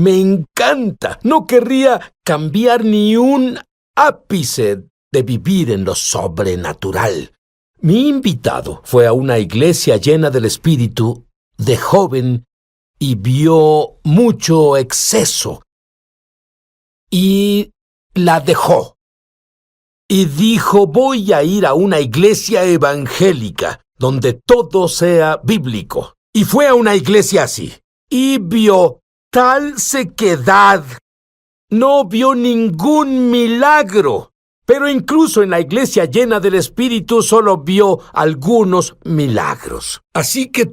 Me encanta. No querría cambiar ni un ápice de vivir en lo sobrenatural. Mi invitado fue a una iglesia llena del Espíritu de joven y vio mucho exceso. Y la dejó. Y dijo, voy a ir a una iglesia evangélica, donde todo sea bíblico. Y fue a una iglesia así. Y vio tal sequedad. No vio ningún milagro. Pero incluso en la iglesia llena del Espíritu solo vio algunos milagros. Así que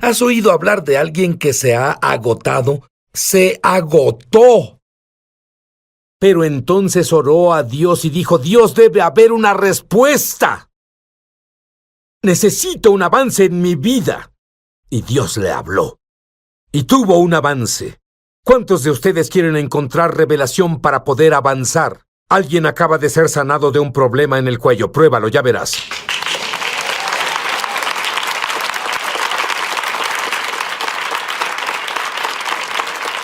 ¿has oído hablar de alguien que se ha agotado? Se agotó. Pero entonces oró a Dios y dijo, Dios, debe haber una respuesta. Necesito un avance en mi vida. Y Dios le habló. Y tuvo un avance. ¿Cuántos de ustedes quieren encontrar revelación para poder avanzar? Alguien acaba de ser sanado de un problema en el cuello. Pruébalo, ya verás.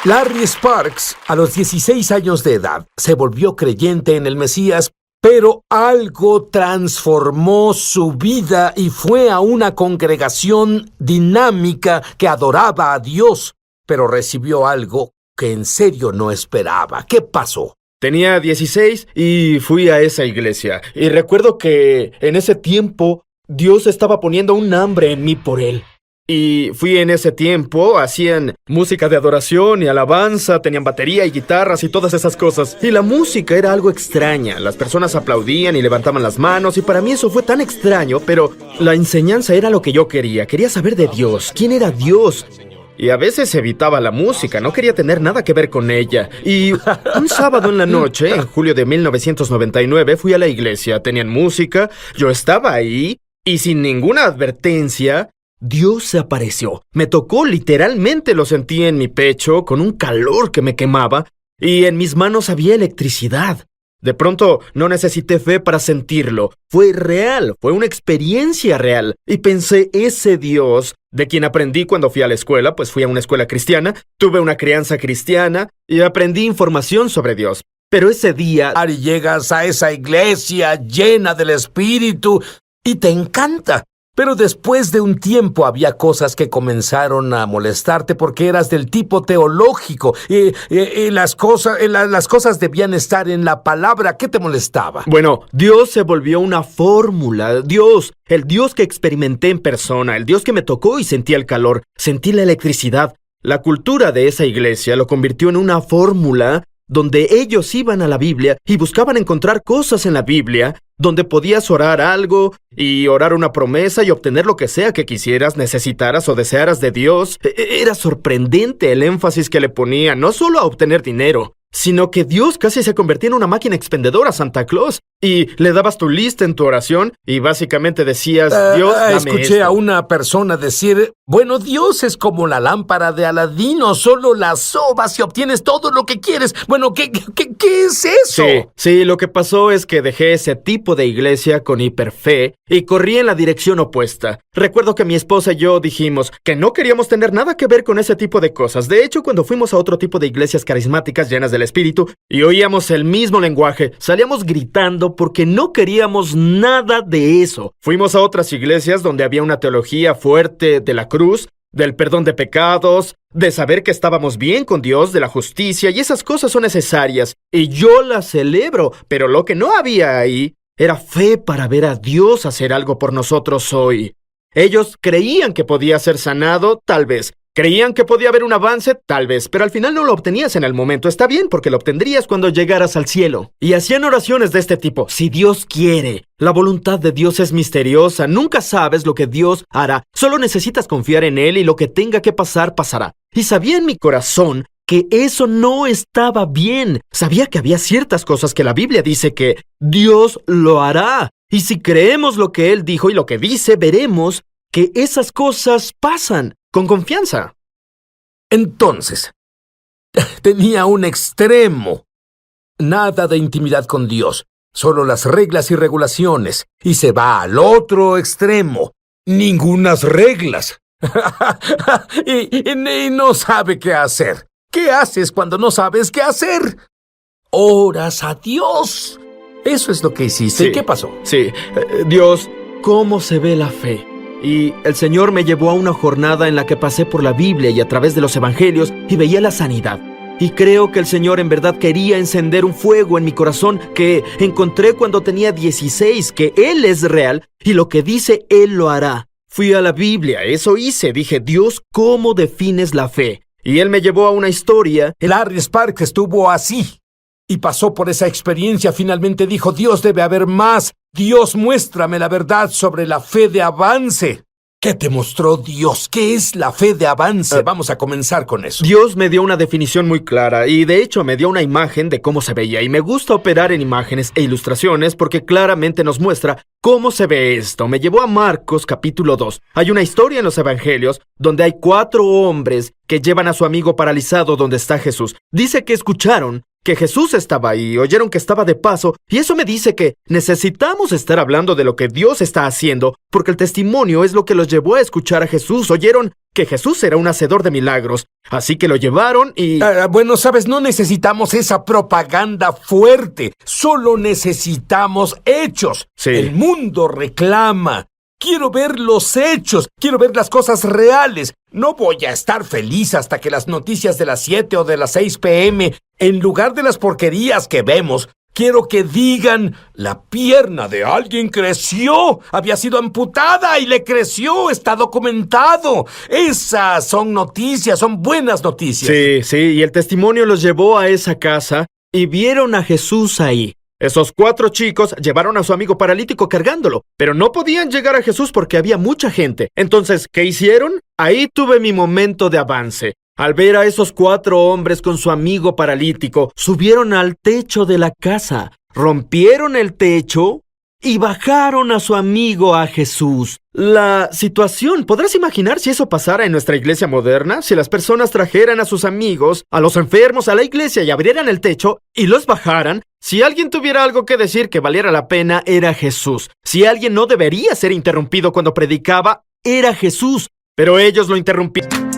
Larry Sparks, a los 16 años de edad, se volvió creyente en el Mesías, pero algo transformó su vida y fue a una congregación dinámica que adoraba a Dios, pero recibió algo que en serio no esperaba. ¿Qué pasó? Tenía 16 y fui a esa iglesia. Y recuerdo que en ese tiempo Dios estaba poniendo un hambre en mí por Él. Y fui en ese tiempo, hacían música de adoración y alabanza, tenían batería y guitarras y todas esas cosas. Y la música era algo extraña, las personas aplaudían y levantaban las manos y para mí eso fue tan extraño, pero la enseñanza era lo que yo quería saber de Dios, quién era Dios. Y a veces evitaba la música, no quería tener nada que ver con ella. Y un sábado en la noche, en julio de 1999, fui a la iglesia, tenían música, yo estaba ahí y sin ninguna advertencia, Dios se apareció, me tocó literalmente, lo sentí en mi pecho con un calor que me quemaba y en mis manos había electricidad. De pronto no necesité fe para sentirlo, fue real, fue una experiencia real y pensé, ese Dios de quien aprendí cuando fui a la escuela, pues fui a una escuela cristiana, tuve una crianza cristiana y aprendí información sobre Dios. Pero ese día, Ari, llegas a esa iglesia llena del Espíritu y te encanta. Pero después de un tiempo había cosas que comenzaron a molestarte porque eras del tipo teológico y las cosas debían estar en la palabra. ¿Qué te molestaba? Bueno, Dios se volvió una fórmula. Dios, el Dios que experimenté en persona, el Dios que me tocó y sentí el calor, sentí la electricidad. La cultura de esa iglesia lo convirtió en una fórmula donde ellos iban a la Biblia y buscaban encontrar cosas en la Biblia, donde podías orar algo y orar una promesa y obtener lo que sea que quisieras, necesitaras o desearas de Dios. Era sorprendente el énfasis que le ponían, no solo a obtener dinero, sino que Dios casi se convertía en una máquina expendedora, Santa Claus. Y le dabas tu lista en tu oración y básicamente decías, Dios, dame escuché esto. a una persona decir, bueno, Dios es como la lámpara de Aladino, solo la sobas y obtienes todo lo que quieres. Bueno, ¿qué es eso? Sí, lo que pasó es que dejé ese tipo de iglesia con hiperfe y corrí en la dirección opuesta. Recuerdo que mi esposa y yo dijimos que no queríamos tener nada que ver con ese tipo de cosas. De hecho, cuando fuimos a otro tipo de iglesias carismáticas llenas del Espíritu y oíamos el mismo lenguaje, salíamos gritando porque no queríamos nada de eso. Fuimos a otras iglesias donde había una teología fuerte de la cruz, del perdón de pecados, de saber que estábamos bien con Dios, de la justicia, y esas cosas son necesarias, y yo las celebro, pero lo que no había ahí era fe para ver a Dios hacer algo por nosotros hoy. Ellos creían que podía ser sanado, tal vez. Creían que podía haber un avance, tal vez, pero al final no lo obtenías en el momento. Está bien, porque lo obtendrías cuando llegaras al cielo. Y hacían oraciones de este tipo, si Dios quiere. La voluntad de Dios es misteriosa, nunca sabes lo que Dios hará. Solo necesitas confiar en Él y lo que tenga que pasar, pasará. Y sabía en mi corazón que eso no estaba bien. Sabía que había ciertas cosas que la Biblia dice que Dios lo hará. Y si creemos lo que Él dijo y lo que dice, veremos que esas cosas pasan. Con confianza. Entonces, tenía un extremo. Nada de intimidad con Dios, solo las reglas y regulaciones. Y se va al otro extremo. Ningunas reglas. y no sabe qué hacer. ¿Qué haces cuando no sabes qué hacer? Oras a Dios. Eso es lo que hiciste. Sí. ¿Qué pasó? Sí, Dios, ¿cómo se ve la fe? Y el Señor me llevó a una jornada en la que pasé por la Biblia y a través de los evangelios y veía la sanidad. Y creo que el Señor en verdad quería encender un fuego en mi corazón que encontré cuando tenía 16, que Él es real y lo que dice Él lo hará. Fui a la Biblia, eso hice. Dije, Dios, ¿cómo defines la fe? Y Él me llevó a una historia. El Harry Sparks estuvo así y pasó por esa experiencia. Finalmente dijo, Dios, debe haber más. Dios, muéstrame la verdad sobre la fe de avance. ¿Qué te mostró Dios? ¿Qué es la fe de avance? Vamos a comenzar con eso. Dios me dio una definición muy clara y de hecho me dio una imagen de cómo se veía y me gusta operar en imágenes e ilustraciones porque claramente nos muestra cómo se ve esto. Me llevó a Marcos capítulo 2. Hay una historia en los evangelios donde hay 4 hombres que llevan a su amigo paralizado donde está Jesús. Dice que escucharon que Jesús estaba ahí, oyeron que estaba de paso, y eso me dice que necesitamos estar hablando de lo que Dios está haciendo, porque el testimonio es lo que los llevó a escuchar a Jesús. Oyeron que Jesús era un hacedor de milagros, así que lo llevaron y... Bueno, sabes, no necesitamos esa propaganda fuerte, solo necesitamos hechos. Sí. El mundo reclama. Quiero ver los hechos, quiero ver las cosas reales. No voy a estar feliz hasta que las noticias de las 7 o de las 6 p.m., en lugar de las porquerías que vemos, quiero que digan, la pierna de alguien creció, había sido amputada y le creció, está documentado. Esas son noticias, son buenas noticias. Sí, y el testimonio los llevó a esa casa y vieron a Jesús ahí. Esos 4 chicos llevaron a su amigo paralítico cargándolo, pero no podían llegar a Jesús porque había mucha gente. Entonces, ¿qué hicieron? Ahí tuve mi momento de avance. Al ver a esos 4 hombres con su amigo paralítico, subieron al techo de la casa, rompieron el techo y bajaron a su amigo a Jesús. La situación, ¿podrás imaginar si eso pasara en nuestra iglesia moderna? Si las personas trajeran a sus amigos, a los enfermos, a la iglesia y abrieran el techo y los bajaran. Si alguien tuviera algo que decir que valiera la pena, era Jesús. Si alguien no debería ser interrumpido cuando predicaba, era Jesús. Pero ellos lo interrumpieron.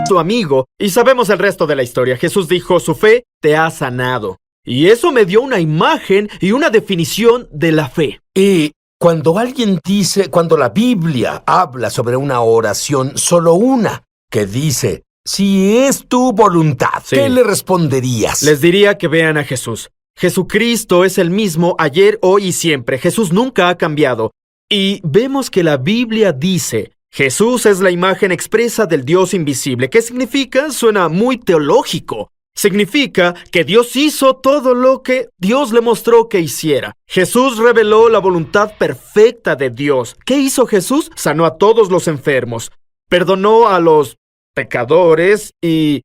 Su amigo, y sabemos el resto de la historia. Jesús dijo, su fe te ha sanado. Y eso me dio una imagen y una definición de la fe. Y cuando alguien dice, cuando la Biblia habla sobre una oración, solo una, que dice, si es tu voluntad, Sí. ¿qué le responderías? Les diría que vean a Jesús. Jesucristo es el mismo ayer, hoy y siempre. Jesús nunca ha cambiado. Y vemos que la Biblia dice, Jesús es la imagen expresa del Dios invisible. ¿Qué significa? Suena muy teológico. Significa que Dios hizo todo lo que Dios le mostró que hiciera. Jesús reveló la voluntad perfecta de Dios. ¿Qué hizo Jesús? Sanó a todos los enfermos, perdonó a los pecadores y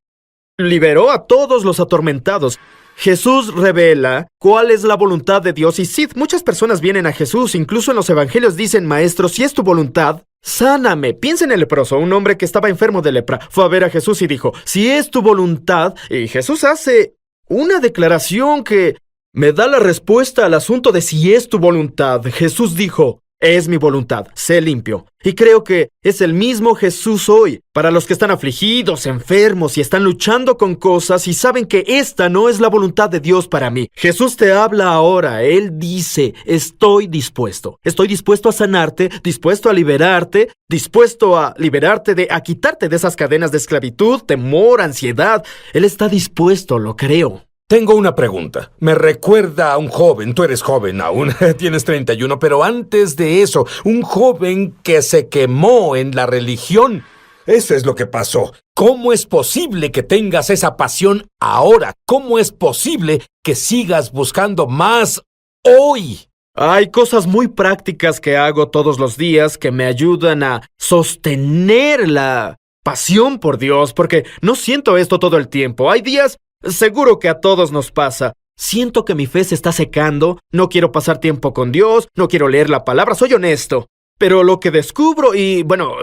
liberó a todos los atormentados. Jesús revela cuál es la voluntad de Dios y sí, muchas personas vienen a Jesús, incluso en los evangelios dicen, Maestro, si es tu voluntad, sáname. Piensa en el leproso, un hombre que estaba enfermo de lepra, fue a ver a Jesús y dijo, si es tu voluntad, y Jesús hace una declaración que me da la respuesta al asunto de si es tu voluntad. Jesús dijo, es mi voluntad, sé limpio. Y creo que es el mismo Jesús hoy, para los que están afligidos, enfermos y están luchando con cosas y saben que esta no es la voluntad de Dios para mí. Jesús te habla ahora, Él dice, estoy dispuesto a sanarte, dispuesto a liberarte, dispuesto a liberarte a quitarte de esas cadenas de esclavitud, temor, ansiedad. Él está dispuesto, lo creo. Tengo una pregunta. Me recuerda a un joven, tú eres joven aún, tienes 31, pero antes de eso, un joven que se quemó en la religión. Eso es lo que pasó. ¿Cómo es posible que tengas esa pasión ahora? ¿Cómo es posible que sigas buscando más hoy? Hay cosas muy prácticas que hago todos los días que me ayudan a sostener la pasión por Dios, porque no siento esto todo el tiempo. Hay días, seguro que a todos nos pasa, siento que mi fe se está secando, no quiero pasar tiempo con Dios, no quiero leer la palabra, soy honesto. Pero lo que descubro y, bueno,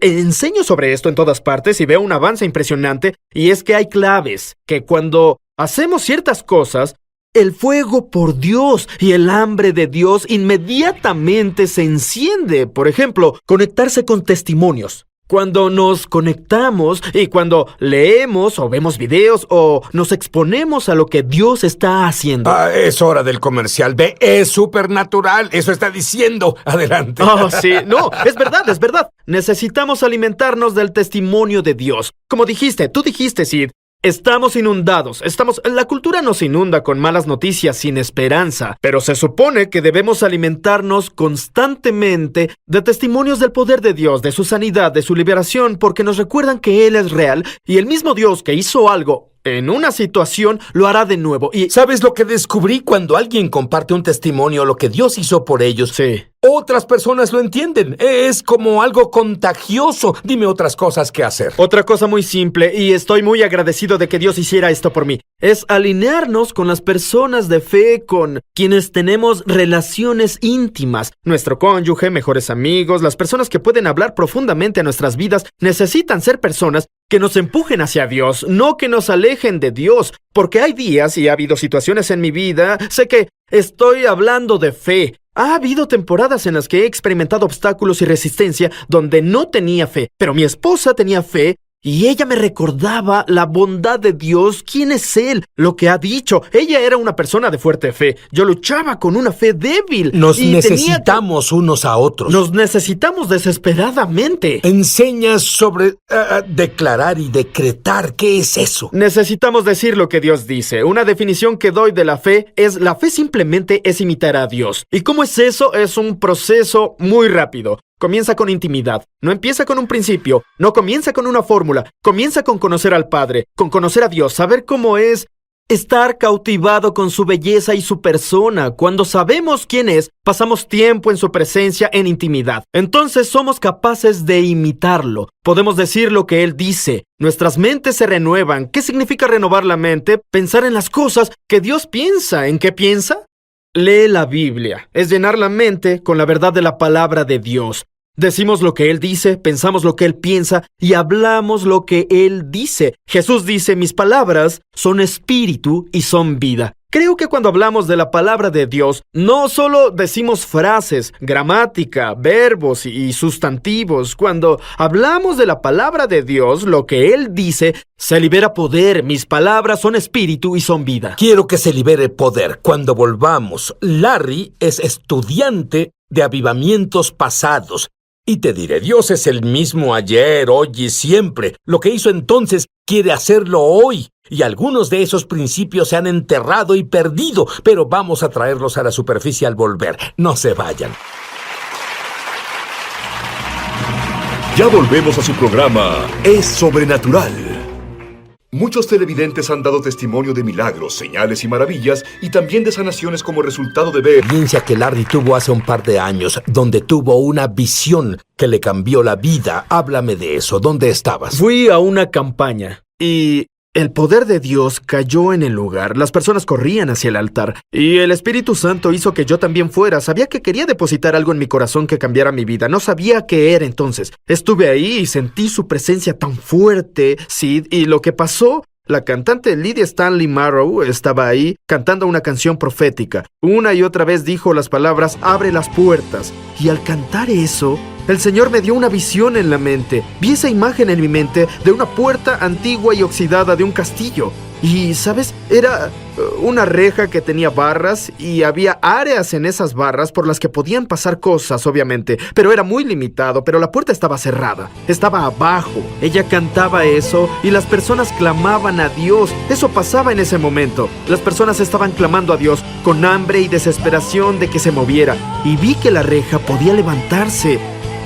enseño sobre esto en todas partes y veo un avance impresionante, y es que hay claves, que cuando hacemos ciertas cosas, el fuego por Dios y el hambre de Dios inmediatamente se enciende. Por ejemplo, conectarse con testimonios. Cuando nos conectamos y cuando leemos o vemos videos o nos exponemos a lo que Dios está haciendo. Es hora del comercial. Ve, es supernatural. Eso está diciendo. Adelante. Oh, sí. No, es verdad, es verdad. Necesitamos alimentarnos del testimonio de Dios. Como dijiste, tú dijiste, Sid. Estamos inundados, la cultura nos inunda con malas noticias sin esperanza, pero se supone que debemos alimentarnos constantemente de testimonios del poder de Dios, de su sanidad, de su liberación, porque nos recuerdan que Él es real y el mismo Dios que hizo algo en una situación lo hará de nuevo. Y ¿sabes lo que descubrí cuando alguien comparte un testimonio, lo que Dios hizo por ellos? Sí. Otras personas lo entienden. Es como algo contagioso. Dime otras cosas que hacer. Otra cosa muy simple, y estoy muy agradecido de que Dios hiciera esto por mí, es alinearnos con las personas de fe con quienes tenemos relaciones íntimas. Nuestro cónyuge, mejores amigos, las personas que pueden hablar profundamente a nuestras vidas, necesitan ser personas que nos empujen hacia Dios, no que nos alejen de Dios. Porque hay días y ha habido situaciones en mi vida, sé que estoy hablando de fe. Ha habido temporadas en las que he experimentado obstáculos y resistencia donde no tenía fe, pero mi esposa tenía fe y ella me recordaba la bondad de Dios, quién es Él, lo que ha dicho. Ella era una persona de fuerte fe. Yo luchaba con una fe débil. Nos necesitamos unos a otros. Nos necesitamos desesperadamente. Enseñas sobre declarar y decretar. ¿Qué es eso? Necesitamos decir lo que Dios dice. Una definición que doy de la fe es: la fe simplemente es imitar a Dios. ¿Y cómo es eso? Es un proceso muy rápido. Comienza con intimidad, no empieza con un principio, no comienza con una fórmula, comienza con conocer al Padre, con conocer a Dios, saber cómo es estar cautivado con su belleza y su persona. Cuando sabemos quién es, pasamos tiempo en su presencia en intimidad. Entonces somos capaces de imitarlo. Podemos decir lo que Él dice. Nuestras mentes se renuevan. ¿Qué significa renovar la mente? Pensar en las cosas que Dios piensa. ¿En qué piensa? Lee la Biblia. Es llenar la mente con la verdad de la palabra de Dios. Decimos lo que Él dice, pensamos lo que Él piensa y hablamos lo que Él dice. Jesús dice: mis palabras son espíritu y son vida. Creo que cuando hablamos de la palabra de Dios, no solo decimos frases, gramática, verbos y sustantivos. Cuando hablamos de la palabra de Dios, lo que Él dice, se libera poder. Mis palabras son espíritu y son vida. Quiero que se libere poder. Cuando volvamos, Larry es estudiante de avivamientos pasados. Y te diré, Dios es el mismo ayer, hoy y siempre. Lo que hizo entonces quiere hacerlo hoy. Y algunos de esos principios se han enterrado y perdido, pero vamos a traerlos a la superficie al volver. No se vayan. Ya volvemos a su programa Es Sobrenatural. Muchos televidentes han dado testimonio de milagros, señales y maravillas, y también de sanaciones como resultado de ver... La experiencia que Larry tuvo hace un par de años, donde tuvo una visión que le cambió la vida. Háblame de eso. ¿Dónde estabas? Fui a una campaña y el poder de Dios cayó en el lugar. Las personas corrían hacia el altar y el Espíritu Santo hizo que yo también fuera. Sabía que quería depositar algo en mi corazón que cambiara mi vida. No sabía qué era entonces. Estuve ahí y sentí su presencia tan fuerte, Sid, y lo que pasó... La cantante Lydia Stanley Marrow estaba ahí cantando una canción profética. Una y otra vez dijo las palabras: abre las puertas. Y al cantar eso, el Señor me dio una visión en la mente. Vi esa imagen en mi mente de una puerta antigua y oxidada de un castillo. Y, ¿sabes? Era una reja que tenía barras y había áreas en esas barras por las que podían pasar cosas, obviamente. Pero era muy limitado, pero la puerta estaba cerrada. Estaba abajo. Ella cantaba eso y las personas clamaban a Dios. Eso pasaba en ese momento. Las personas estaban clamando a Dios con hambre y desesperación de que se moviera. Y vi que la reja podía levantarse.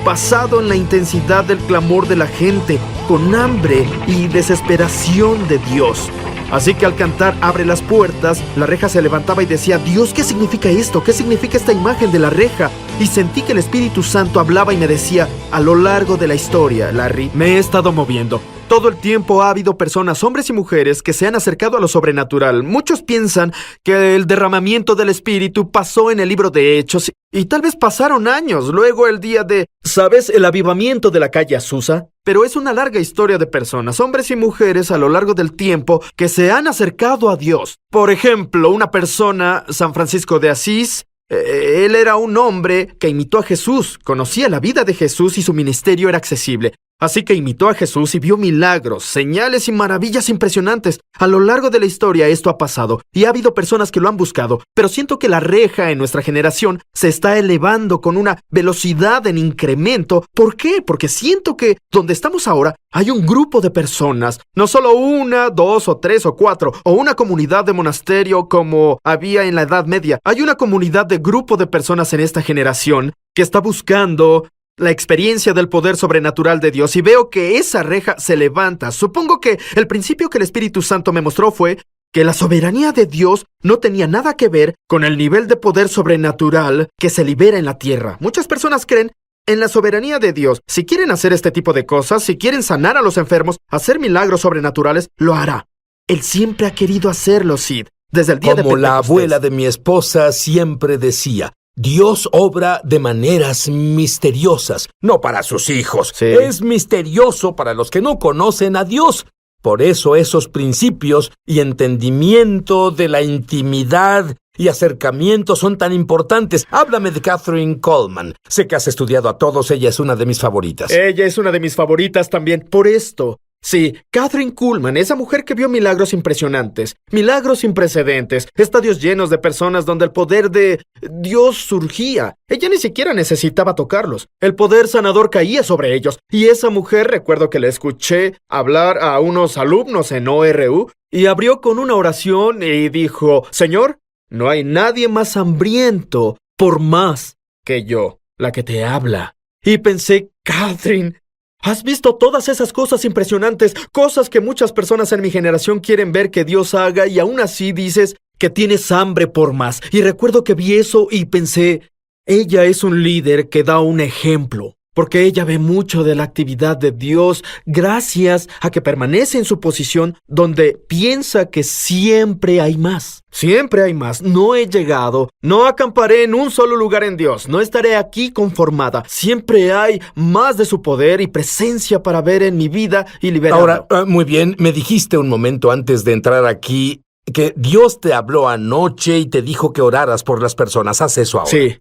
Basado en la intensidad del clamor de la gente, con hambre y desesperación de Dios. Así que al cantar abre las puertas, la reja se levantaba y decía: Dios, ¿qué significa esto? ¿Qué significa esta imagen de la reja? Y sentí que el Espíritu Santo hablaba y me decía: a lo largo de la historia, Larry, me he estado moviendo. Todo el tiempo ha habido personas, hombres y mujeres, que se han acercado a lo sobrenatural. Muchos piensan que el derramamiento del Espíritu pasó en el libro de Hechos y tal vez pasaron años, luego el día de, ¿sabes?, el avivamiento de la calle Azusa. Pero es una larga historia de personas, hombres y mujeres a lo largo del tiempo que se han acercado a Dios. Por ejemplo, una persona, San Francisco de Asís, él era un hombre que imitó a Jesús, conocía la vida de Jesús y su ministerio era accesible. Así que imitó a Jesús y vio milagros, señales y maravillas impresionantes. A lo largo de la historia esto ha pasado y ha habido personas que lo han buscado, pero siento que la reja en nuestra generación se está elevando con una velocidad en incremento. ¿Por qué? Porque siento que donde estamos ahora hay un grupo de personas, no solo una, dos o tres o cuatro, o una comunidad de monasterio como había en la Edad Media. Hay una comunidad de grupo de personas en esta generación que está buscando la experiencia del poder sobrenatural de Dios y veo que esa reja se levanta. Supongo que el principio que el Espíritu Santo me mostró fue que la soberanía de Dios no tenía nada que ver con el nivel de poder sobrenatural que se libera en la tierra. Muchas personas creen en la soberanía de Dios. Si quieren hacer este tipo de cosas, si quieren sanar a los enfermos, hacer milagros sobrenaturales, lo hará. Él siempre ha querido hacerlo, Sid, desde el día de Pentecostés. Como la abuela de mi esposa siempre decía, Dios obra de maneras misteriosas, no para sus hijos. Sí. Es misterioso para los que no conocen a Dios. Por eso esos principios y entendimiento de la intimidad y acercamiento son tan importantes. Háblame de Kathryn Kuhlman. Sé que has estudiado a todos, ella es una de mis favoritas. Ella es una de mis favoritas también por esto. Sí, Kathryn Kuhlman, esa mujer que vio milagros impresionantes, milagros sin precedentes, estadios llenos de personas donde el poder de Dios surgía. Ella ni siquiera necesitaba tocarlos. El poder sanador caía sobre ellos. Y esa mujer, recuerdo que la escuché hablar a unos alumnos en ORU y abrió con una oración y dijo, Señor, no hay nadie más hambriento por más que yo, la que te habla. Y pensé, Kathryn, ¿has visto todas esas cosas impresionantes? Cosas que muchas personas en mi generación quieren ver que Dios haga y aún así dices que tienes hambre por más. Y recuerdo que vi eso y pensé, ella es un líder que da un ejemplo. Porque ella ve mucho de la actividad de Dios gracias a que permanece en su posición donde piensa que siempre hay más. Siempre hay más. No he llegado, no acamparé en un solo lugar en Dios, no estaré aquí conformada. Siempre hay más de su poder y presencia para ver en mi vida y liberarlo. Ahora, muy bien, me dijiste un momento antes de entrar aquí que Dios te habló anoche y te dijo que oraras por las personas. Haz eso ahora. Sí.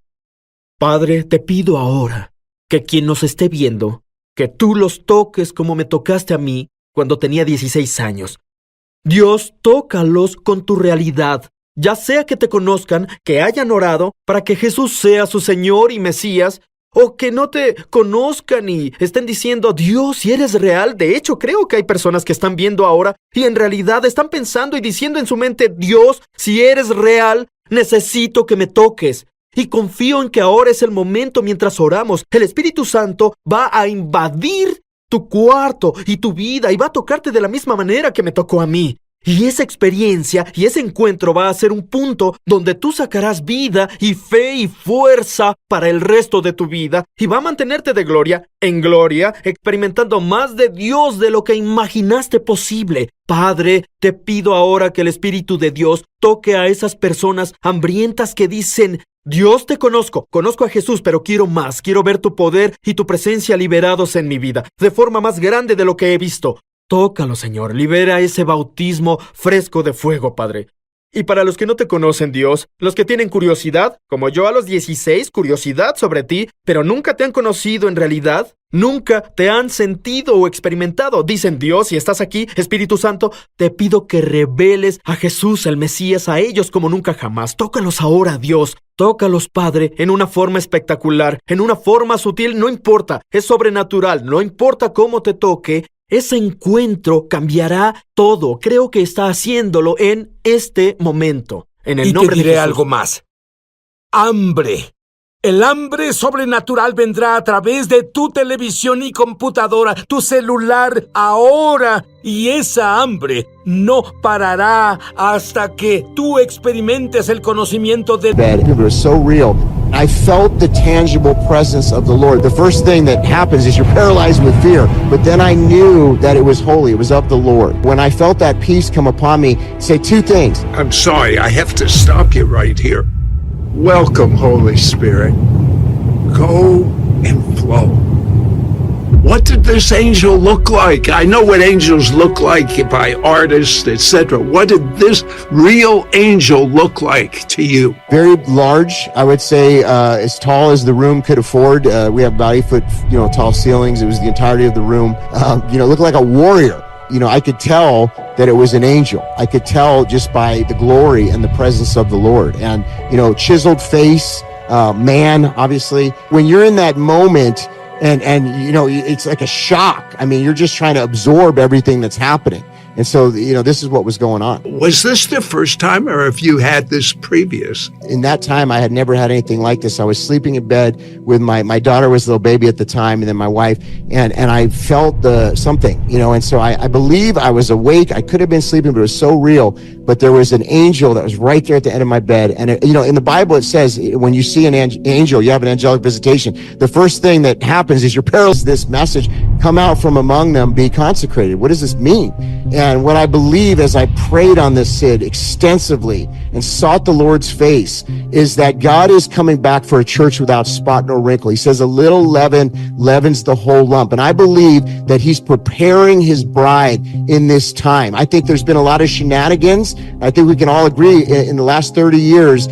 Padre, te pido ahora que quien nos esté viendo, que tú los toques como me tocaste a mí cuando tenía 16 años. Dios, tócalos con tu realidad, ya sea que te conozcan, que hayan orado para que Jesús sea su Señor y Mesías, o que no te conozcan y estén diciendo, Dios, si eres real. De hecho, creo que hay personas que están viendo ahora y en realidad están pensando y diciendo en su mente, Dios, si eres real, necesito que me toques. Y confío en que ahora es el momento mientras oramos. El Espíritu Santo va a invadir tu cuarto y tu vida y va a tocarte de la misma manera que me tocó a mí. Y esa experiencia y ese encuentro va a ser un punto donde tú sacarás vida y fe y fuerza para el resto de tu vida y va a mantenerte de gloria en gloria, experimentando más de Dios de lo que imaginaste posible. Padre, te pido ahora que el Espíritu de Dios toque a esas personas hambrientas que dicen, Dios, te conozco a Jesús, pero quiero más, quiero ver tu poder y tu presencia liberados en mi vida, de forma más grande de lo que he visto. Tócalo, Señor, libera ese bautismo fresco de fuego, Padre. Y para los que no te conocen, Dios, los que tienen curiosidad, como yo a los 16, curiosidad sobre ti, pero nunca te han conocido en realidad, nunca te han sentido o experimentado, dicen, Dios, si estás aquí, Espíritu Santo, te pido que reveles a Jesús, el Mesías, a ellos como nunca jamás. Tócalos ahora, Dios. Tócalos, Padre, en una forma espectacular, en una forma sutil, no importa, es sobrenatural, no importa cómo te toque. Ese encuentro cambiará todo. Creo que está haciéndolo en este momento. En el nombre de Jesús. Y te diré algo más. Hambre. El hambre sobrenatural vendrá a través de tu televisión y computadora, tu celular, ahora. Y esa hambre no parará hasta que tú experimentes el conocimiento de... That it was so real. I felt the tangible presence of the Lord. The first thing that happens is you're paralyzed with fear, but then I knew that it was holy, it was of the Lord. When I felt that peace come upon me, say two things. I'm sorry, I have to stop you right here. Welcome, Holy Spirit. Go and flow. What did this angel look like? I know what angels look like by artists, etc. What did this real angel look like to you? Very large, I would say, as tall as the room could afford. We have about 8 foot, tall ceilings. It was the entirety of the room. Looked like a warrior. I could tell that it was an angel. I could tell just by the glory and the presence of the Lord. And, chiseled face, man, obviously. When you're in that moment, and it's like a shock. I mean, you're just trying to absorb everything that's happening. And so, this is what was going on. Was this the first time, or have you had this previous? In that time, I had never had anything like this. I was sleeping in bed with my daughter was a little baby at the time, and then my wife, and I felt something, and so I believe I was awake. I could have been sleeping, but it was so real. But there was an angel that was right there at the end of my bed. And, in the Bible, it says when you see an angel, you have an angelic visitation. The first thing that happens is you're paralyzed. This message, come out from among them, be consecrated. What does this mean? And what I believe as I prayed on this, Sid, extensively and sought the Lord's face, is that God is coming back for a church without spot nor wrinkle. He says a little leaven leavens the whole lump. And I believe that he's preparing his bride in this time. I think there's been a lot of shenanigans. I think we can all agree in the last 30 years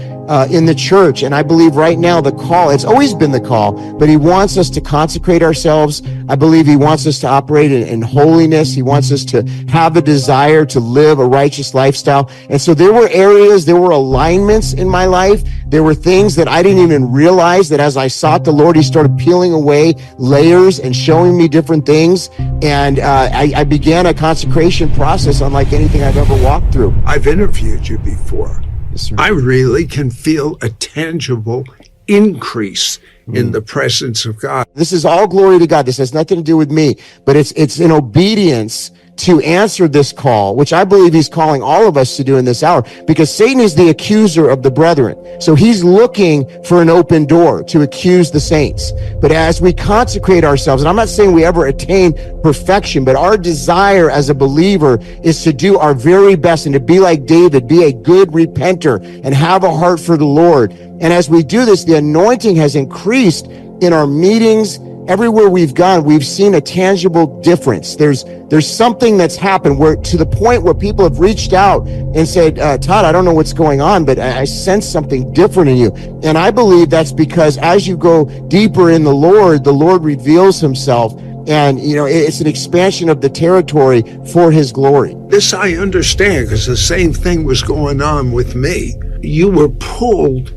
in the church. And I believe right now the call, it's always been the call, but he wants us to consecrate ourselves. I believe he wants us to operate in holiness. He wants us to have a desire to live a righteous lifestyle. And so there were areas, there were alignments in my life. There were things that I didn't even realize that as I sought the Lord, he started peeling away layers and showing me different things. And I began a consecration process unlike anything I've ever walked through. I've interviewed you before. Yes, sir. I really can feel a tangible increase in the presence of God. This is all glory to God. This has nothing to do with me, but it's in obedience to answer this call, which I believe he's calling all of us to do in this hour, because Satan is the accuser of the brethren. So he's looking for an open door to accuse the saints. But as we consecrate ourselves, and I'm not saying we ever attain perfection, but our desire as a believer is to do our very best and to be like David, be a good repenter and have a heart for the Lord. And as we do this, the anointing has increased in our meetings. Everywhere we've gone, we've seen a tangible difference. There's something that's happened where, to the point where people have reached out and said, Todd, I don't know what's going on, but I sense something different in you. And I believe that's because as you go deeper in the Lord reveals himself. And, it's an expansion of the territory for his glory. This I understand, because the same thing was going on with me. You were pulled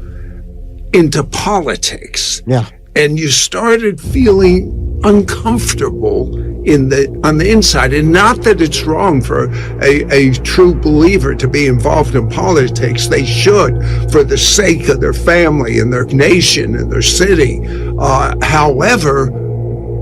into politics. Yeah. And you started feeling uncomfortable on the inside. And not that it's wrong for a true believer to be involved in politics. They should, for the sake of their family and their nation and their city. However,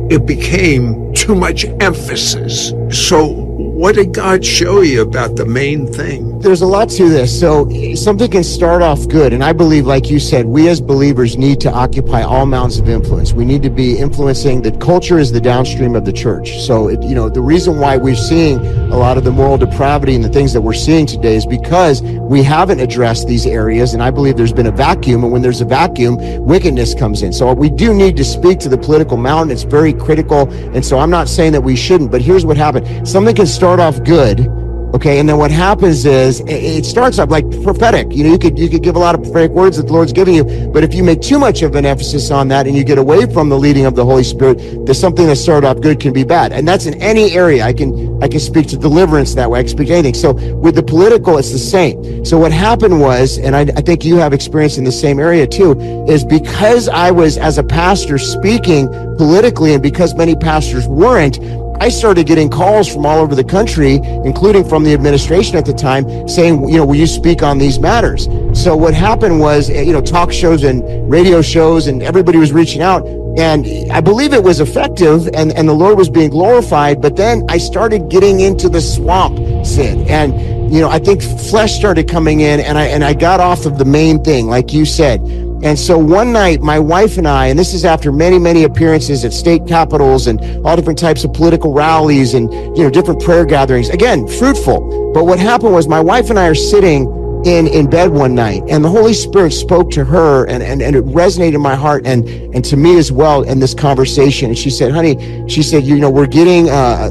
it became too much emphasis. So what did God show you about the main thing? There's a lot to this. So something can start off good. And I believe, like you said, we as believers need to occupy all mountains of influence. We need to be influencing. The culture is the downstream of the church. So, the reason why we're seeing a lot of the moral depravity and the things that we're seeing today is because we haven't addressed these areas. And I believe there's been a vacuum. And when there's a vacuum, wickedness comes in. So we do need to speak to the political mountain. It's very critical. And so I'm not saying that we shouldn't, but here's what happened. Something can start off good. Okay, and then what happens is it starts off like prophetic. You could give a lot of prophetic words that the Lord's giving you, but if you make too much of an emphasis on that and you get away from the leading of the Holy Spirit, there's something that started off good can be bad. And that's in any area. I can speak to deliverance that way. I can speak to anything. So with the political, it's the same. So what happened was, and I think you have experience in the same area too, is because I was, as a pastor, speaking politically, and because many pastors weren't, I started getting calls from all over the country, including from the administration at the time, saying, will you speak on these matters? So what happened was, talk shows and radio shows, and everybody was reaching out. And I believe it was effective, and the Lord was being glorified. But then I started getting into the swamp, Sid. And, I think flesh started coming in, and I got off of the main thing, like you said. And so one night, my wife and I, and this is after many, many appearances at state capitals and all different types of political rallies and, different prayer gatherings, again, fruitful. But what happened was my wife and I are sitting in bed one night, and the Holy Spirit spoke to her, and it resonated in my heart and to me as well in this conversation. And she said, honey, we're getting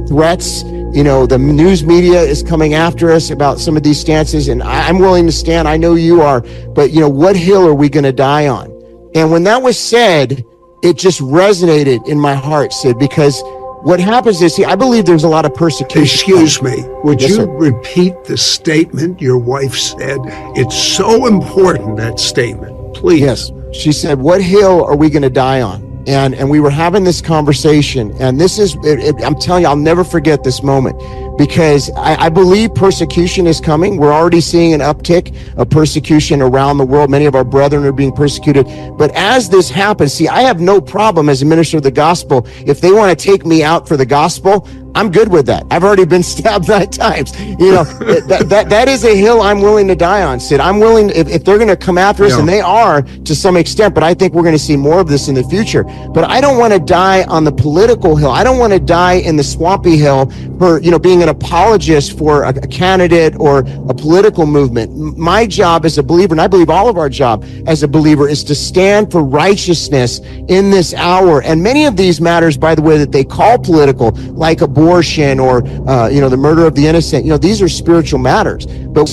threats. The news media is coming after us about some of these stances, and I'm willing to stand. I know you are, but what hill are we going to die on? And when that was said, it just resonated in my heart, Sid, because what happens is, I believe there's a lot of persecution. Excuse me, would Yes, you sir. repeat the statement your wife said? It's so important, that statement. Please. Yes. She said, what hill are we going to die on? And we were having this conversation, and this is, I'm telling you, I'll never forget this moment, because I believe persecution is coming. We're already seeing an uptick of persecution around the world. Many of our brethren are being persecuted. But as this happens, I have no problem as a minister of the gospel. If they want to take me out for the gospel, I'm good with that. I've already been stabbed 9 times. That is a hill I'm willing to die on, Sid. I'm willing, if they're going to come after us, Yeah. and they are to some extent, but I think we're going to see more of this in the future. But I don't want to die on the political hill. I don't want to die in the swampy hill for, being an apologist for a candidate or a political movement. My job as a believer, and I believe all of our job as a believer, is to stand for righteousness in this hour. And many of these matters, by the way, that they call political, like abortion or, the murder of the innocent, these are spiritual matters. But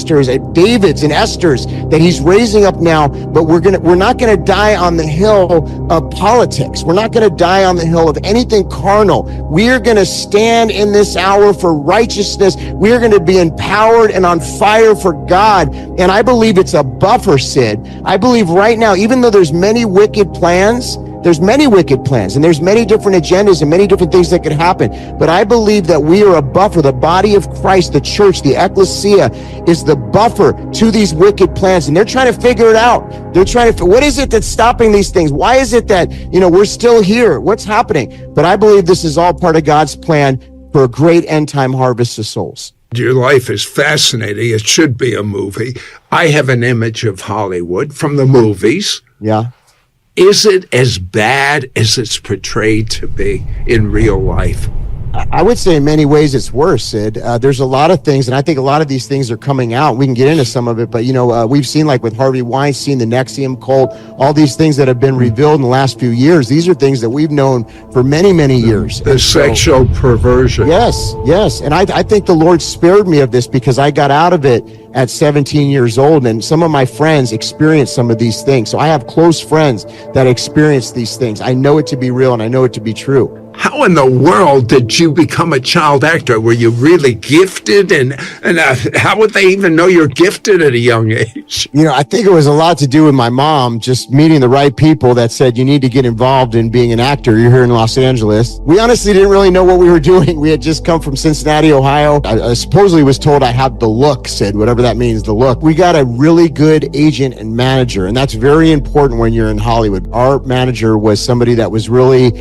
David's and Esther's that he's raising up now, but we're not going to die on the hill of politics. We're not going to die on the hill of anything carnal. We are going to stand in this hour for righteousness. We are going to be empowered and on fire for God. And I believe it's a buffer, Sid. I believe right now, even though there's many wicked plans, and there's many different agendas and many different things that could happen. But I believe that we are a buffer. The body of Christ, the church, the ecclesia is the buffer to these wicked plans. And they're trying to figure it out. They're trying to, what is it that's stopping these things? Why is it that, we're still here? What's happening? But I believe this is all part of God's plan for a great end time harvest of souls. Your life is fascinating. It should be a movie. I have an image of Hollywood from the movies. Yeah. Is it as bad as it's portrayed to be in real life? I would say in many ways it's worse, Sid. There's a lot of things, and I think a lot of these things are coming out. We can get into some of it, but we've seen, like with Harvey Weinstein, the NXIVM cult, all these things that have been revealed in the last few years. These are things that we've known for many, many years. The sexual perversion. Yes. And I think the Lord spared me of this because I got out of it at 17 years old, and some of my friends experienced some of these things. So I have close friends that experience these things. I know it to be real, and I know it to be true. How in the world did you become a child actor? Were you really gifted? And how would they even know you're gifted at a young age? I think it was a lot to do with my mom just meeting the right people that said, you need to get involved in being an actor. You're here in Los Angeles. We honestly didn't really know what we were doing. We had just come from Cincinnati, Ohio. I supposedly was told I had the look, Sid, whatever that means, the look. We got a really good agent and manager, and that's very important when you're in Hollywood. Our manager was somebody that was really,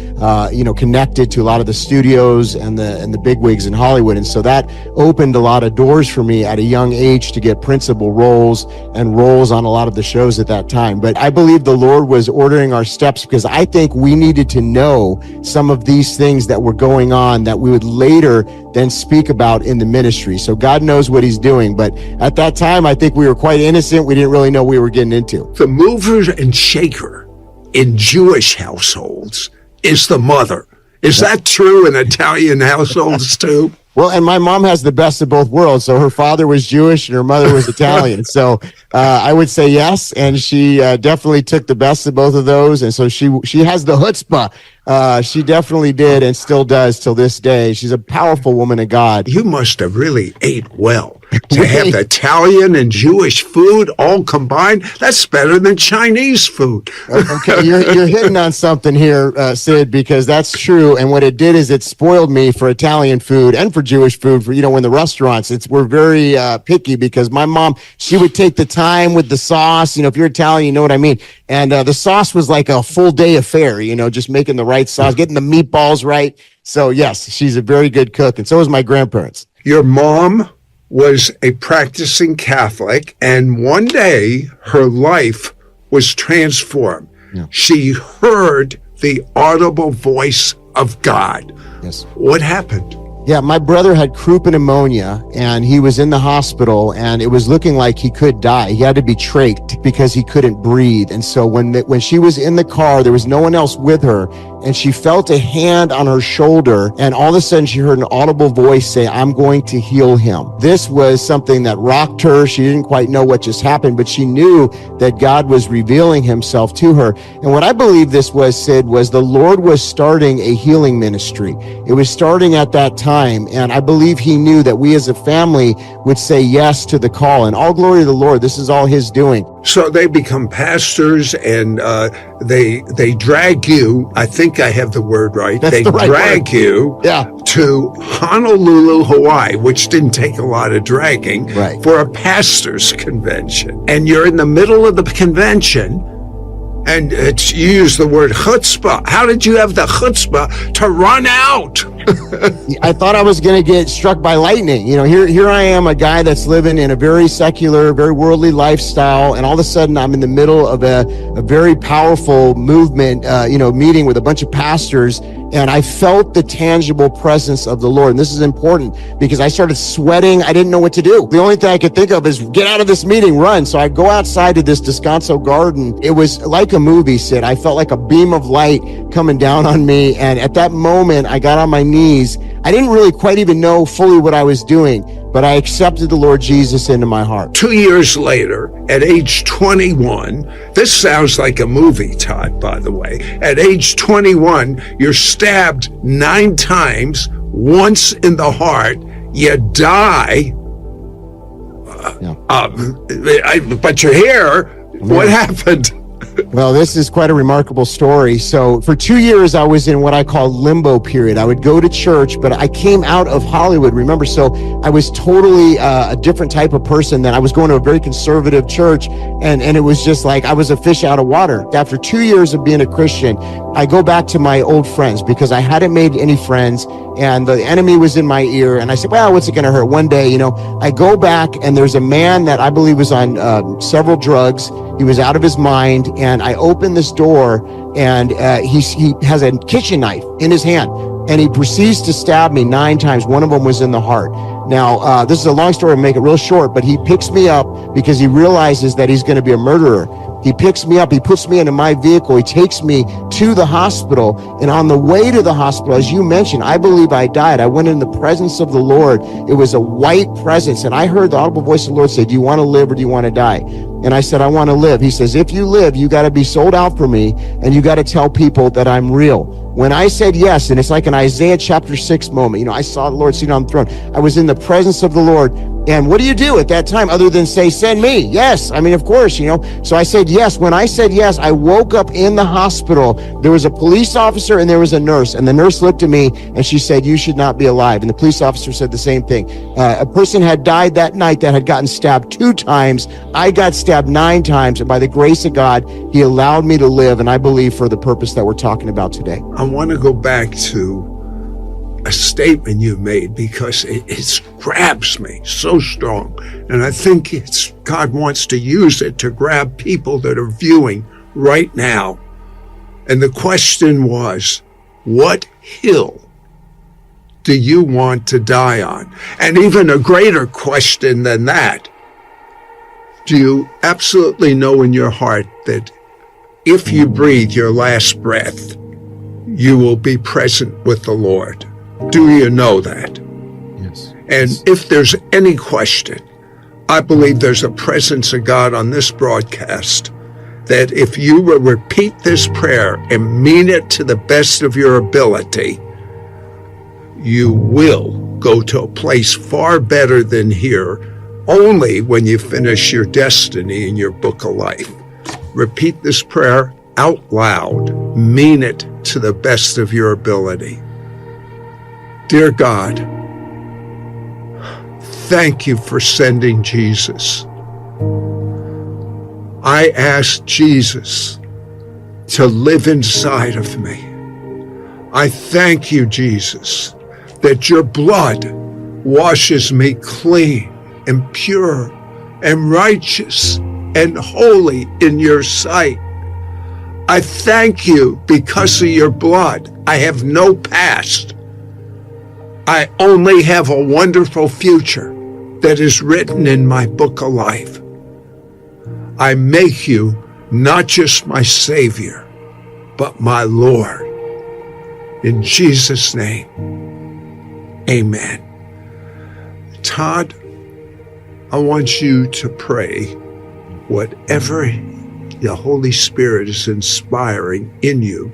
connected to a lot of the studios and the bigwigs in Hollywood. And so that opened a lot of doors for me at a young age to get principal roles and roles on a lot of the shows at that time. But I believe the Lord was ordering our steps because I think we needed to know some of these things that were going on that we would later then speak about in the ministry. So God knows what he's doing. But at that time, I think we were quite innocent. We didn't really know what we were getting into. The mover and shaker in Jewish households is the mother. Is that true in Italian households too? Well, and my mom has the best of both worlds. So her father was Jewish and her mother was Italian. So I would say yes. And she definitely took the best of both of those. And so she has the chutzpah. She definitely did and still does till this day. She's a powerful woman of God. You must have really ate well. To have Italian and Jewish food all combined, that's better than Chinese food. Okay, you're hitting on something here, Sid, because that's true. And what it did is it spoiled me for Italian food and for Jewish food. For in the restaurants, we're very picky because my mom, she would take the time with the sauce. If you're Italian, you know what I mean. And the sauce was like a full day affair. Just making the right sauce, getting the meatballs right. So yes, she's a very good cook, and so was my grandparents. Your mom was a practicing Catholic, and one day her life was transformed. Yeah. She heard the audible voice of God. Yes. What happened? Yeah, my brother had croup pneumonia, and he was in the hospital, and it was looking like he could die. He had to be trached because he couldn't breathe. And so when she was in the car, there was no one else with her, and she felt a hand on her shoulder, and all of a sudden she heard an audible voice say, "I'm going to heal him." This was something that rocked her. She didn't quite know what just happened, but she knew that God was revealing himself to her. And what I believe this was, Sid, was the Lord was starting a healing ministry. It was starting at that time, and I believe he knew that we as a family would say yes to the call. And all glory to the Lord, this is all his doing. So they become pastors, and they drag you. I think I have the word right. That's they the right drag word. you Yeah. to Honolulu, Hawaii, which didn't take a lot of dragging, Right. for a pastors' convention. And you're in the middle of the convention, and you use the word chutzpah. How did you have the chutzpah to run out? I thought I was going to get struck by lightning. You know, here I am, a guy that's living in a very secular, very worldly lifestyle, and all of a sudden I'm in the middle of a very powerful movement, meeting with a bunch of pastors, and I felt the tangible presence of the Lord. And this is important because I started sweating. I didn't know what to do. The only thing I could think of is get out of this meeting, run. So I go outside to this Descanso garden. It was like a movie, Sid. I felt like a beam of light coming down on me. And at that moment, I got on my knees. I didn't really quite even know fully what I was doing, but I accepted the Lord Jesus into my heart. 2 years later, at age 21, this sounds like a movie, Todd, by the way. At age 21, you're stabbed 9 times, once in the heart. You die. But you're here. What happened? Well, this is quite a remarkable story. So for 2 years, I was in what I call limbo period. I would go to church, but I came out of Hollywood, remember? So I was totally a different type of person. Then I was going to a very conservative church, and it was just like I was a fish out of water. After 2 years of being a Christian, I go back to my old friends because I hadn't made any friends, and the enemy was in my ear. And I said, well, what's it going to hurt? One day, I go back, and there's a man that I believe was on several drugs. He was out of his mind, and I open this door, and he has a kitchen knife in his hand, and he proceeds to stab me 9 times. One of them was in the heart. Now, this is a long story, I'll make it real short, but he picks me up because he realizes that he's going to be a murderer. He picks me up, he puts me into my vehicle, he takes me to the hospital, and on the way to the hospital, as you mentioned, I believe I died. I went in the presence of the Lord. It was a white presence, and I heard the audible voice of the Lord say, do you want to live or do you want to die? And I said, I want to live. He says, if you live, you got to be sold out for me, and you got to tell people that I'm real. When I said yes, and it's like an Isaiah chapter 6 moment, I saw the Lord seated on the throne. I was in the presence of the Lord. And what do you do at that time other than say, send me? Yes. I mean, of course, So I said yes. When I said yes, I woke up in the hospital. There was a police officer and there was a nurse. And the nurse looked at me and she said, you should not be alive. And the police officer said the same thing. A person had died that night that had gotten stabbed 2 times. I got stabbed 9 times. And by the grace of God, he allowed me to live. And I believe for the purpose that we're talking about today. I want to go back to a statement you made because it grabs me so strong. And I think God wants to use it to grab people that are viewing right now. And the question was, what hill do you want to die on? And even a greater question than that, do you absolutely know in your heart that if you breathe your last breath, you will be present with the Lord? Do you know that? Yes. And if there's any question, I believe there's a presence of God on this broadcast that if you will repeat this prayer and mean it to the best of your ability, you will go to a place far better than here, only when you finish your destiny in your book of life. Repeat this prayer out loud. Mean it to the best of your ability. Dear God, thank you for sending Jesus. I ask Jesus to live inside of me. I thank you, Jesus, that your blood washes me clean and pure and righteous and holy in your sight. I thank you because of your blood. I have no past. I only have a wonderful future that is written in my book of life. I make you not just my Savior, but my Lord. In Jesus' name, amen. Todd, I want you to pray whatever the Holy Spirit is inspiring in you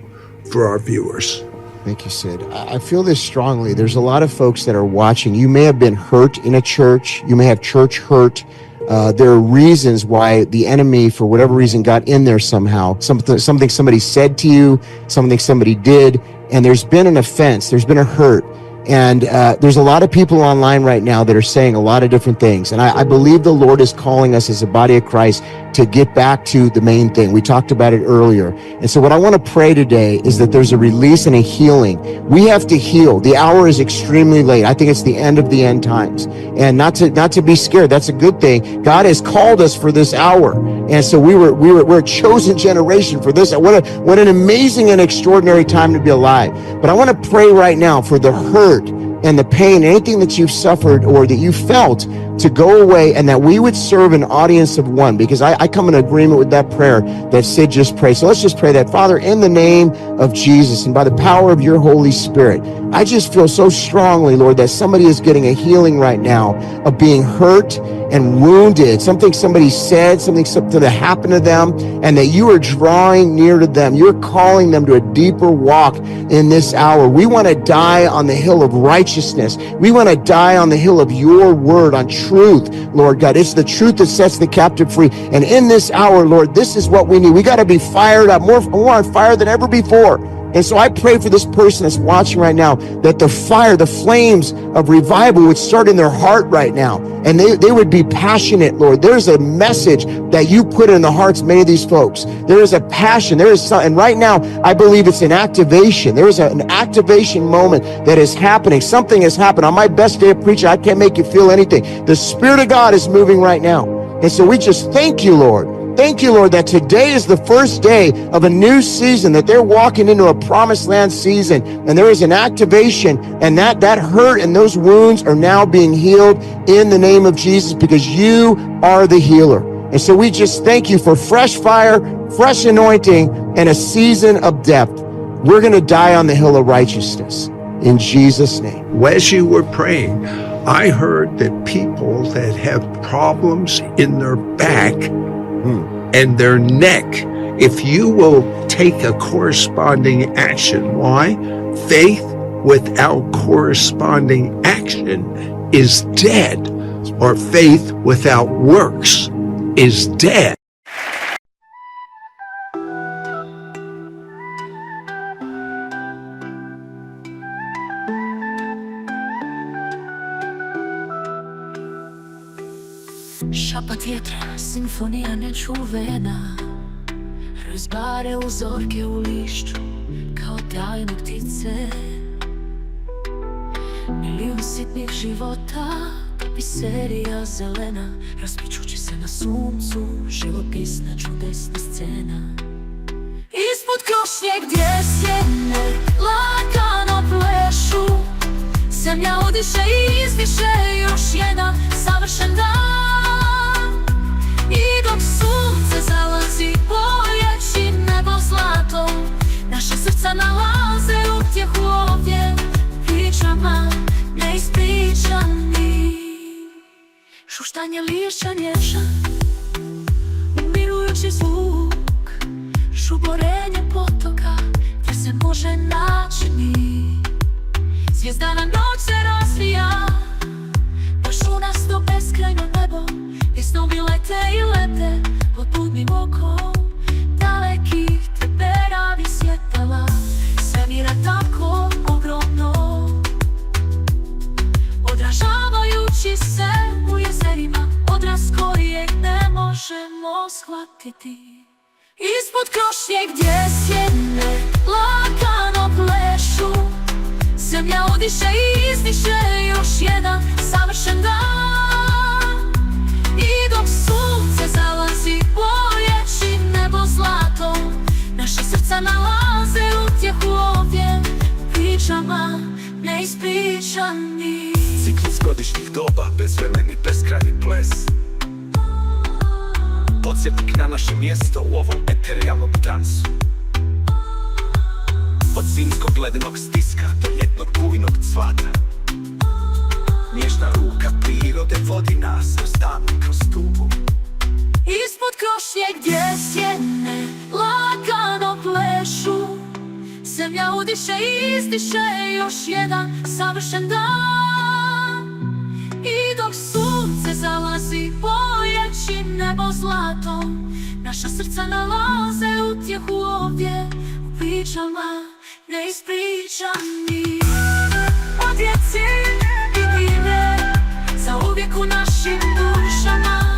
for our viewers. Thank you, Sid. I feel this strongly. There's a lot of folks that are watching. You may have been hurt in a church. You may have church hurt. There are reasons why the enemy, for whatever reason, got in there somehow. Something somebody said to you, something somebody did, and there's been an offense. There's been a hurt. And there's a lot of people online right now that are saying a lot of different things. And I believe the Lord is calling us as a body of Christ to get back to the main thing. We talked about it earlier. And so what I want to pray today is that there's a release and a healing. We have to heal. The hour is extremely late. I think it's the end of the end times. And not to be scared. That's a good thing. God has called us for this hour. And so we're a chosen generation for this. What an amazing and extraordinary time to be alive. But I want to pray right now for the hurt and the pain, anything that you've suffered or that you felt, to go away, and that we would serve an audience of one, because I come in agreement with that prayer that Sid just prayed. So let's just pray that. Father, in the name of Jesus and by the power of your Holy Spirit, I just feel so strongly, Lord, that somebody is getting a healing right now of being hurt and wounded, something somebody said, something that happened to them, and that you are drawing near to them. You're calling them to a deeper walk in this hour. We want to die on the hill of righteousness. We want to die on the hill of your word, on truth, Lord God. It's the truth that sets the captive free. And in this hour, Lord, this is what we need. We got to be fired up, more on fire than ever before. And so I pray for this person that's watching right now, that the fire, the flames of revival would start in their heart right now. And they would be passionate, Lord. There's a message that you put in the hearts of many of these folks. There is a passion. There is something. And right now, I believe it's an activation. There is an activation moment that is happening. Something has happened. On my best day of preaching, I can't make you feel anything. The Spirit of God is moving right now. And so we just thank you, Lord. Thank you, Lord, that today is the first day of a new season, that they're walking into a promised land season, and there is an activation, and that hurt and those wounds are now being healed in the name of Jesus, because you are the healer. And so we just thank you for fresh fire, fresh anointing, and a season of depth. We're going to die on the hill of righteousness in Jesus' name. As you were praying, I heard that people that have problems in their back and their neck, if you will take a corresponding action. Why? Faith without corresponding action is dead, or faith without works is dead. Šapat vjetra, simfonija nečuvena, razbare uzorke u lišću kao tajne ptice. Milijun sitnih života, tapiserija zelena, raspičući se na suncu, živopisna čudesna scena. Ispod krošnje gdje sjene lagano plešu, zemlja udiše i izdiše još jedan savršen dan. I dok sunce zalazi, bojeći nebo zlatom, naša srca nalaze utjehu ovdje, pričama neispričanih. Šuštanje lišća nježan, umirujući zvuk, žuborenje potoka, gdje se može naći mir. Zvijezdana noć se razvija, baš u nas to beskrajno nebo, gdje snovi lete i lete pod budnim okom dalekih teberavi svjetala. Svemira tako ogromno, odražavajući se u jezerima, odraz kojeg ne možemo shvatiti. Ispod krošnje gdje sjene lagano plešu, zemlja udiše i izdiše još jedan savršen dan. I dok sunce zalazi, pričama neispričani. Ciklus godišnjih doba, bezvremeni, beskrajni ples. Podsjetnik na naše mjesto u ovom eterijalnom dansu. Od zimskog ledenog stiska do ljetnog bujinog cvata. Nježna ruka prirode vodi nas razdavno kroz tugu. Ispod krošnje gdje sjene lagano plešu, zemlja udiše i izdiše još jedan savršen dan. I dok sunce zalazi bojeći nebo zlatom, naša srca nalaze utjehu ovdje u pričama neispričani. O djeci i divlje, zauvijek u našim dušama.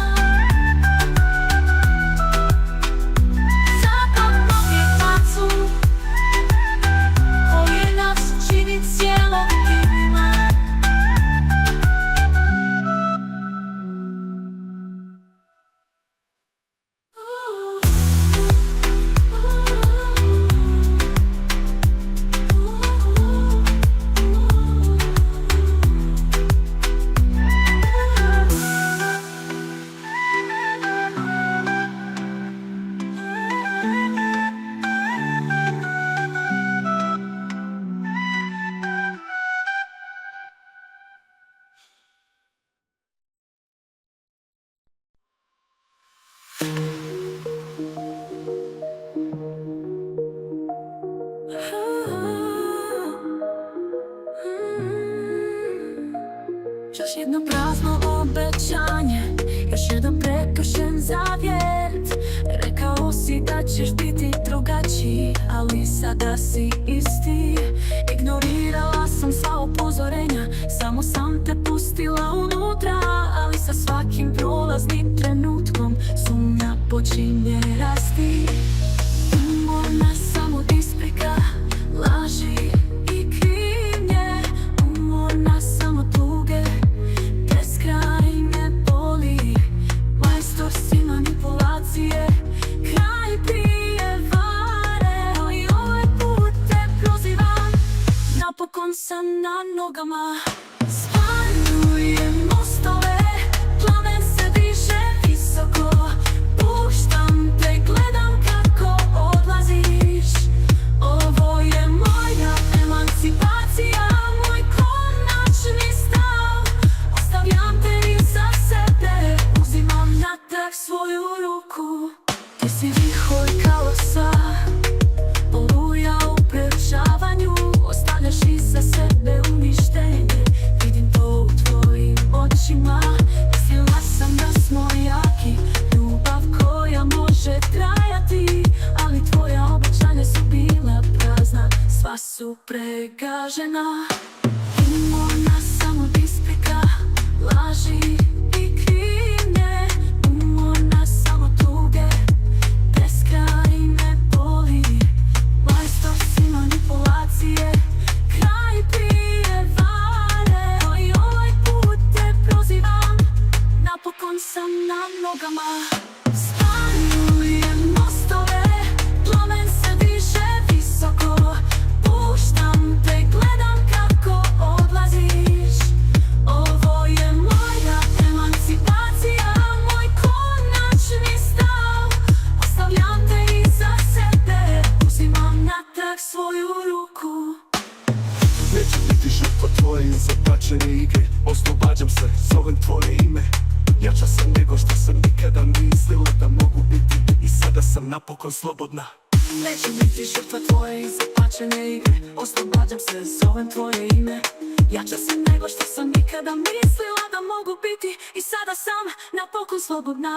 Još jedno prazno obećanje, još jedan prekršen zavjet. Rekao si da ćeš biti drugačiji, ali sada si isti. Ignorirala sam sva upozorenja, samo sam te pustila unutra. Ali sa svakim prolaznim trenutkom sumnja počinje rasti. Umorna sam od isprika, laži i krivnje. Umorna sam od tuge, beskraj me boli. Majstor si manipulacije, kraj prijevare. Ali ovaj put te prozivam, napokon sam na nogama. Spaljujem mostove, plamen se diže visoko. Puštam te, gledam kako odlaziš. Ovo je moja emancipacija, moj konačni stav. Ostavljam te iza sebe, uzimam natrag svoju ruku. Ti si vihor kaosa, oluja u prerušavanju. Ostavljaš iza sebe uništenje, vidim to u tvojim očima. Mislila sam da smo jaki, ljubav koja može trajati. Ali tvoja obećanja su bila prazna, sva su pregažena. Umorna sam od isprika, laži i krivnje. Umorna sam od tuge, beskraj me boli. Majstor si manipulacije, kraj prijevare. Ali ovaj put te prozivam, napokon sam na nogama. Spaljujem mostove, plamen se diže visoko. Puštam te, gledam kako odlaziš. Ovo je moja emancipacija, moj konačni stav. Ostavljam te iza sebe, uzimam natrag svoju ruku. Neću biti žrtva tvoje zapačene igre. Oslobađam se, zovem tvoje ime. Jača sam nego što sam nikada mislila da mogu biti. I sada sam napokon slobodna. Neću biti žrtva tvoje zapačene igre. Oslobađam se, zovem tvoje ime. Jača sam nego što sam nikada mislila da mogu biti. I sada sam napokon slobodna.